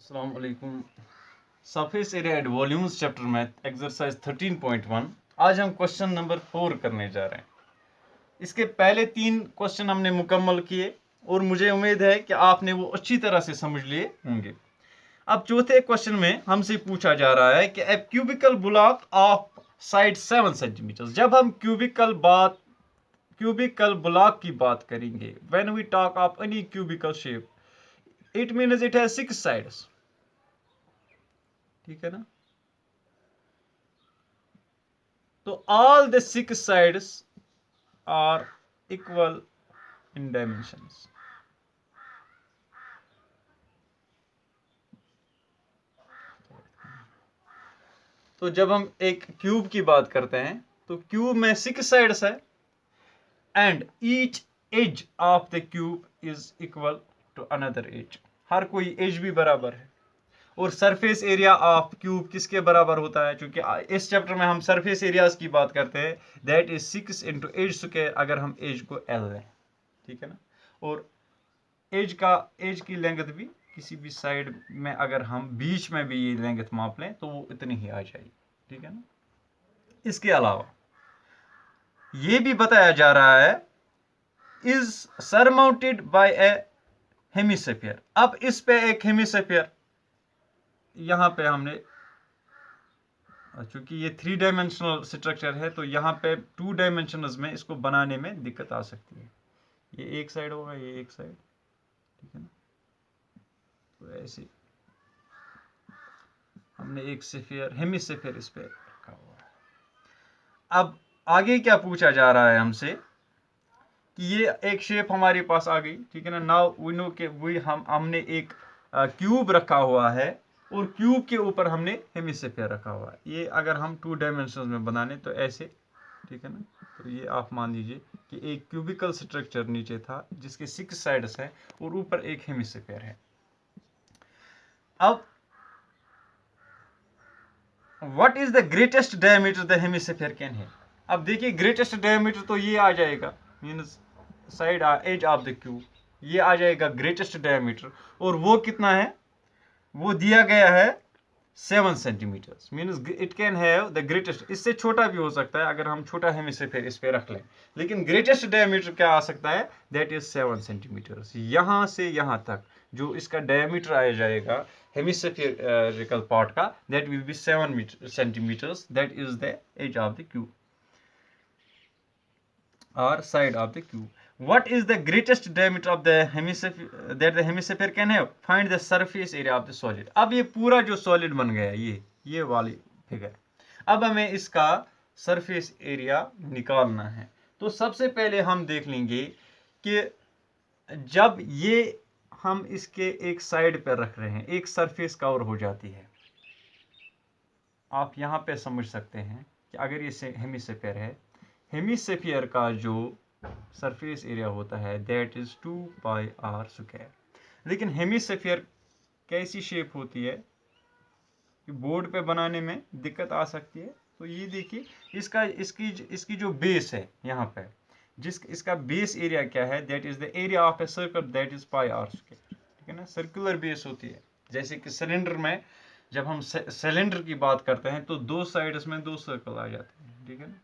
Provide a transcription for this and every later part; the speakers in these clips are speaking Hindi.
अस्सलाम वालेकुम। Surface area and volumes chapter में एक्सरसाइज 13.1 आज हम क्वेश्चन नंबर 4 करने जा रहे हैं। इसके पहले 3 क्वेश्चन हमने मुकम्मल किए और मुझे उम्मीद है कि आपने वो अच्छी तरह से समझ लिए होंगे। अब चौथे क्वेश्चन में हमसे पूछा जा रहा है कि a cubical block of side 7 centimetre. जब हम क्यूबिकल ब्लॉक की बात करेंगे, when we talk of any cubical shape, it means it has 6 sides. ठीक है ना? तो all the 6 sides are equal in dimensions. तो जब हम एक क्यूब की बात करते हैं तो क्यूब में 6 साइड्स है and each edge of the cube is equal to another edge. हर कोई एज भी बराबर है। और सरफेस एरिया ऑफ क्यूब किसके बराबर होता है? क्योंकि इस चैप्टर में हम सरफेस एरियाज की बात करते हैं, that is 6 into edge square, अगर हम एज को एल लें। ठीक है ना? और एज की लेंथ भी किसी भी साइड में अगर हम बीच में भी ये लेंथ माप लें तो वो इतनी ही आ जाएगी। ठीक है ना? इसके अलावा ये भी बताया जा रहा है is surmounted bye A hemisphere. अब इस पे एक हेमिस्फीयर, यहां पे हमने, चूंकि ये 3 डायमेंशनल स्ट्रक्चर है तो यहाँ पे 2 डायमेंशनल्स में इसको बनाने में दिक्कत आ सकती है। ये एक साइड होगा, ये एक साइड। ठीक है ना? तो ऐसे हमने एक स्फीयर, हेमिस्फीयर इस पे रखा हुआ है। अब आगे क्या पूछा जा रहा है हमसे कि ये एक शेप हमारे पास आ गई। ठीक है ना? नाउ वी नो के हमने एक क्यूब रखा हुआ है और क्यूब के ऊपर हमने हेमिस्फीयर रखा हुआ है। ये अगर हम 2 डायमेंशंस में बनाने तो ऐसे। ठीक है ना? तो ये आप मान लीजिए कि एक क्यूबिकल स्ट्रक्चर नीचे था जिसके 6 साइड्स हैं और ऊपर एक हेमिस्फीयर है। अब what is the greatest diameter the hemisphere can है? अब देखिए, ग्रेटेस्ट डायमीटर तो ये आ जाएगा, means side edge of the cube, ये आ जाएगा ग्रेटेस्ट डायमीटर। और वो कितना है? वो दिया गया है 7 centimetre, means it can have the greatest. इससे छोटा भी हो सकता है अगर हम छोटा हेमिस्फीयर इस पे रख लें, लेकिन ग्रेटेस्ट डायमीटर क्या आ सकता है? That is 7 centimetre. यहां से यहां तक जो इसका डायमीटर आ जाएगा हेमिस्फेरिकल पार्ट का, that will be 7 centimetres. That is the edge of the cube or side of the cube. What is the greatest diameter of the hemisphere that the hemisphere can have? Find the surface area of the solid. अब ये पूरा जो solid बन गया, ये वाली फिगर, अब हमें इसका सरफेस एरिया निकालना है। तो सबसे पहले हम देख लेंगे कि जब ये हम इसके एक साइड पर रख रहे हैं, एक सरफेस कवर हो जाती है। आप यहां पे समझ सकते हैं कि अगर ये हेमिस्फीयर है, हेमिस्फीयर का जो सरफेस एरिया होता है that is 2 pi r square. लेकिन हेमिस्फीयर कैसी शेप होती है कि बोर्ड पे बनाने में दिक्कत आ सकती है। तो ये देखिए, इसकी जो बेस है यहाँ पे, इसका बेस एरिया क्या है? That is the area of a circle, that is pi r square. ठीक है ना? सर्कुलर बेस होती है। जैसे कि सिलेंडर में जब हम सिलेंडर की बात करते हैं तो 2 साइड्स में 2 सर्कल आ जाते हैं। ठीक है ना?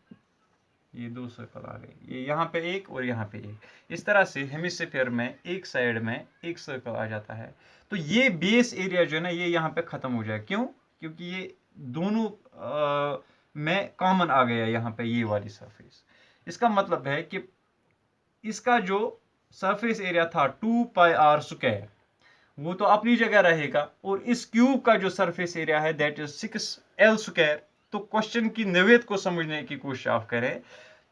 ये 2 सर्कल आ गए, ये यहाँ पे एक और यहाँ पे एक। इस तरह से हेमिस्फीयर में एक साइड में एक सर्कल आ जाता है। तो ये बेस एरिया जो है ना, ये यहाँ पे खत्म हो जाए। क्यों? क्योंकि ये दोनों में कॉमन आ गया यहाँ पे, ये वाली सरफेस। इसका मतलब है कि इसका जो सरफेस एरिया था 2 पाई आर स्क्वायर, वो तो अपनी जगह रहेगा। और इस क्यूब का जो सरफेस एरिया है दैट इज 6L स्क्वायर। तो क्वेश्चन की नवेद को समझने की कोशिश आप करें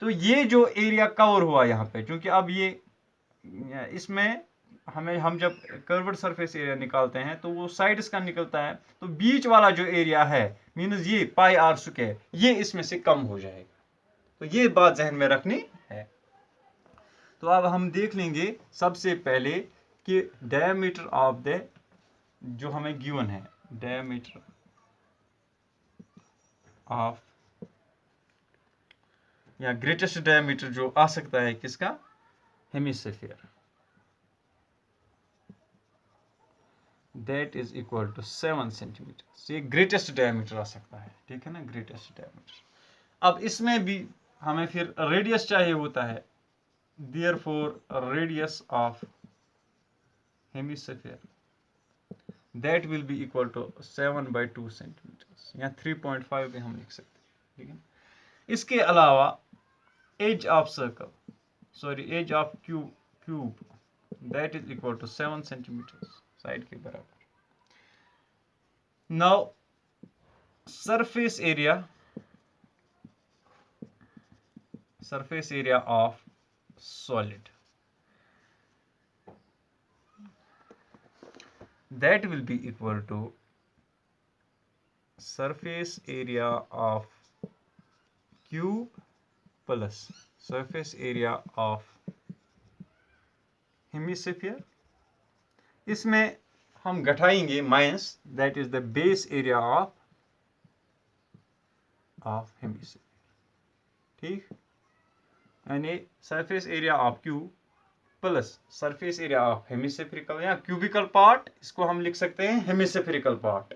तो ये जो एरिया कवर हुआ यहाँ पे, क्योंकि अब ये इसमें हम जब कर्व्ड सरफेस एरिया निकालते हैं तो वो साइड्स का निकलता है, तो बीच वाला जो एरिया है मींस ये पाई आर स्क्वायर, ये इसमें से कम हो जाएगा। तो ये बात जहन में रखनी है। तो अब हम देख लेंगे सबसे पहले कि डायमीटर ऑफ द, जो हमें गिवन है, डायमीटर ऑफ या ग्रेटेस्ट डायमीटर जो आ सकता है किसका? Hemisphere. That is equal to 7 centimetre. ये ग्रेटेस्ट डायमीटर आ सकता है, ठीक है ना, ग्रेटेस्ट डायमीटर। अब इसमें भी हमें फिर रेडियस चाहिए होता है, therefore radius of hemisphere that will be equal to 7/2 centimetre, या 3.5 भी हम लिख सकते हैं, ठीक है। इसके अलावा edge of circle, sorry edge of cube that is equal to 7 centimetre, side के बराबर। Now surface area of solid, that will be equal to surface area of cube plus surface area of hemisphere. इसमें हम घटाएंगे minus, that is the base area of hemisphere, ठीक। यानी surface area of cube plus surface area of hemispherical या क्यूबिकल पार्ट, इसको हम लिख सकते हैं hemispherical part,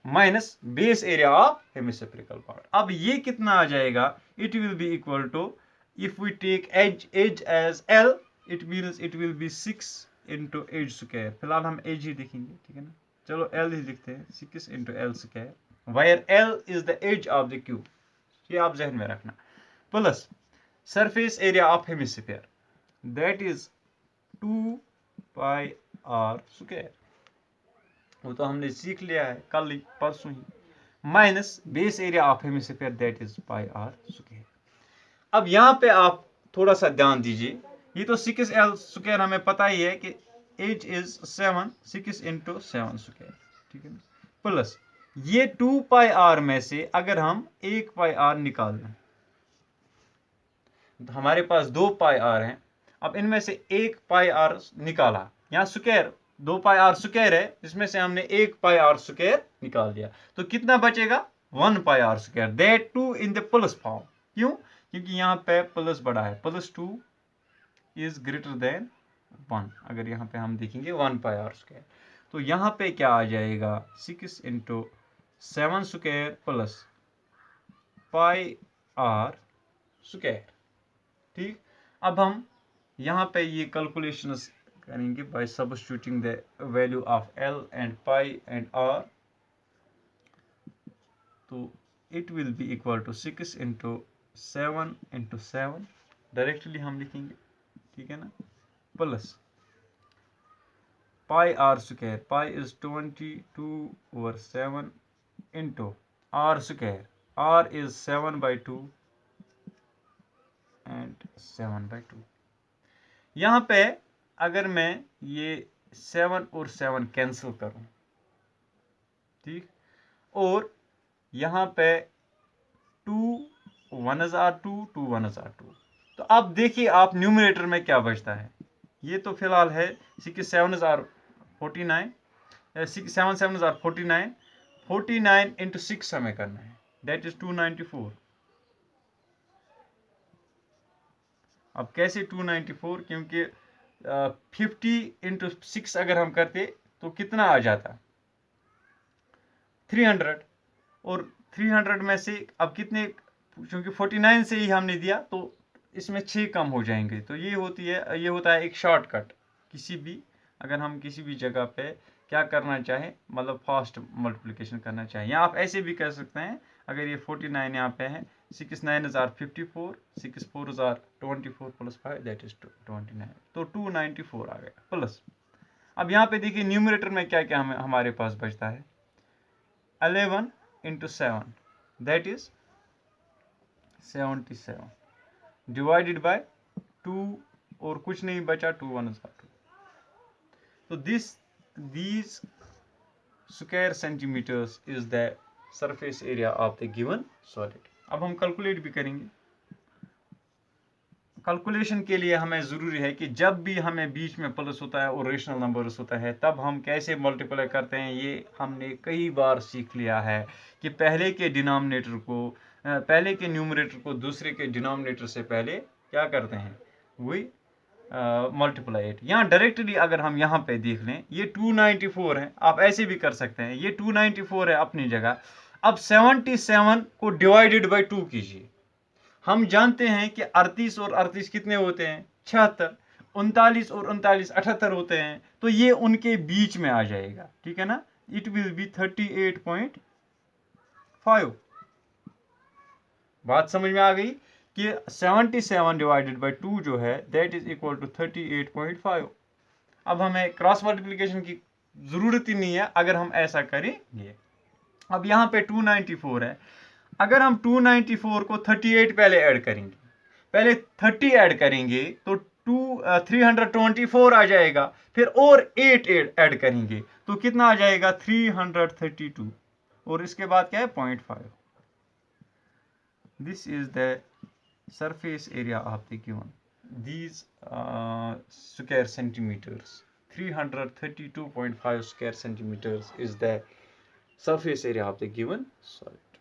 minus base area of hemispherical part. अब ये कितना आ जाएगा, it will be equal to, if we take edge as L, it means it will be 6 into edge square. फिलहाल हम एज ही लिखेंगे, ठीक है ना, चलो एल ही लिखते हैं, 6 into l square, where l is the edge of the cube, ये आप जहन में रखना, plus surface area of hemisphere that is 2πr square, वो तो हमने सीख लिया है कल परसों ही, minus base area of hemisphere that is πr square. अब यहाँ पे आप थोड़ा सा ध्यान दीजिए, ये तो 6l स्क्वायर हमें पता ही है कि एज इज 7, 6 इंटू 7 स्क्वायर, ठीक है ना, प्लस ये 2πr में से अगर हम 1πr निकाल दें, तो हमारे पास 2πr हैं। अब इनमें से 1πr निकाला, यहाँ स्क्वायर 2πr स्क्वायर है, इसमें से हमने 1πr स्क्वायर निकाल दिया, तो कितना बचेगा 1πr square, that too in the plus form. क्यों? क्योंकि यहाँ पे प्लस बड़ा है, +2 इज ग्रेटर देन 1। अगर यहाँ पे हम देखेंगे 1πr स्क्वायर, तो यहाँ पे क्या आ जाएगा 6 into 7 square plus πr square, ठीक। अब हम यहाँ पे ये कैलकुलेशंस करेंगे by substituting the value of l and pi and r, तो it will be equal to 6 into 7 into 7, directly हम लिखेंगे, ठीक है ना, plus πr square, pi is 22/7 into r square, r is 7/2 and 7/2। यहाँ पे अगर मैं ये 7 और 7 कैंसिल करूं, ठीक, और यहाँ पे 2 1 are 2, 2 1 are 2, तो अब देखिए आप न्यूमरेटर में क्या बचता है। ये तो फिलहाल है 6 7 are 49, 6 7 7 are 49, 49 इंटू 6 हमें करना है, दैट इज 294। अब कैसे 294, क्योंकि 50 इंटू 6 अगर हम करते तो कितना आ जाता 300, और 300 में से अब कितने, क्योंकि 49 से ही हमने दिया तो इसमें 6 कम हो जाएंगे, तो ये होता है एक शॉर्टकट। किसी भी अगर हम किसी भी जगह पे क्या करना चाहें, मतलब फास्ट मल्टीप्लिकेशन करना चाहें, या आप ऐसे भी कर सकते हैं, अगर ये 49 यहाँ पे है, 6 9 are 54, 6 4 are 24 plus 5 that is 29, तो 294 आ गया प्लस। अब यहाँ पे देखिए न्यूमरेटर में क्या क्या हमारे पास बचता है, 11 into 7 that is 77 divided by 2, और कुछ नहीं बचा, 2 1 are 2, तो these square centimeters is the surface area of the given solid। अब हम कैलकुलेट भी करेंगे। कैलकुलेशन के लिए हमें ज़रूरी है कि जब भी हमें बीच में प्लस होता है और रेशनल नंबर्स होता है, तब हम कैसे मल्टीप्लाई करते हैं, ये हमने कई बार सीख लिया है कि पहले के न्यूमरेटर को दूसरे के डिनोमिनेटर से पहले क्या करते हैं, वही मल्टीप्लाई 8। यहाँ डायरेक्टली अगर हम यहाँ पे देख लें, ये 294 है, आप ऐसे भी कर सकते हैं, ये 294 है अपनी जगह। अब 77 को डिवाइडेड बाई 2 कीजिए। हम जानते हैं कि 38 और 38 कितने होते हैं, 76। 39 और 39 78 होते हैं, तो ये उनके बीच में आ जाएगा, ठीक है ना। It will B 38.5। बात समझ में आ गई कि 77 डिवाइडेड बाई 2 जो है दैट इज इक्वल टू 38.5। अब हमें क्रॉस मल्टीप्लिकेशन की जरूरत ही नहीं है अगर हम ऐसा करेंगे। अब यहाँ पे 294 है, अगर हम 294 को 38 पहले ऐड करेंगे, पहले 30 ऐड करेंगे तो 324 आ जाएगा, फिर और 8 ऐड करेंगे तो कितना आ जाएगा, 332, और इसके बाद क्या है, 0.5। This is the surface area of the given. These square centimeters, 332.5 square centimeters is the surface area of the given solid.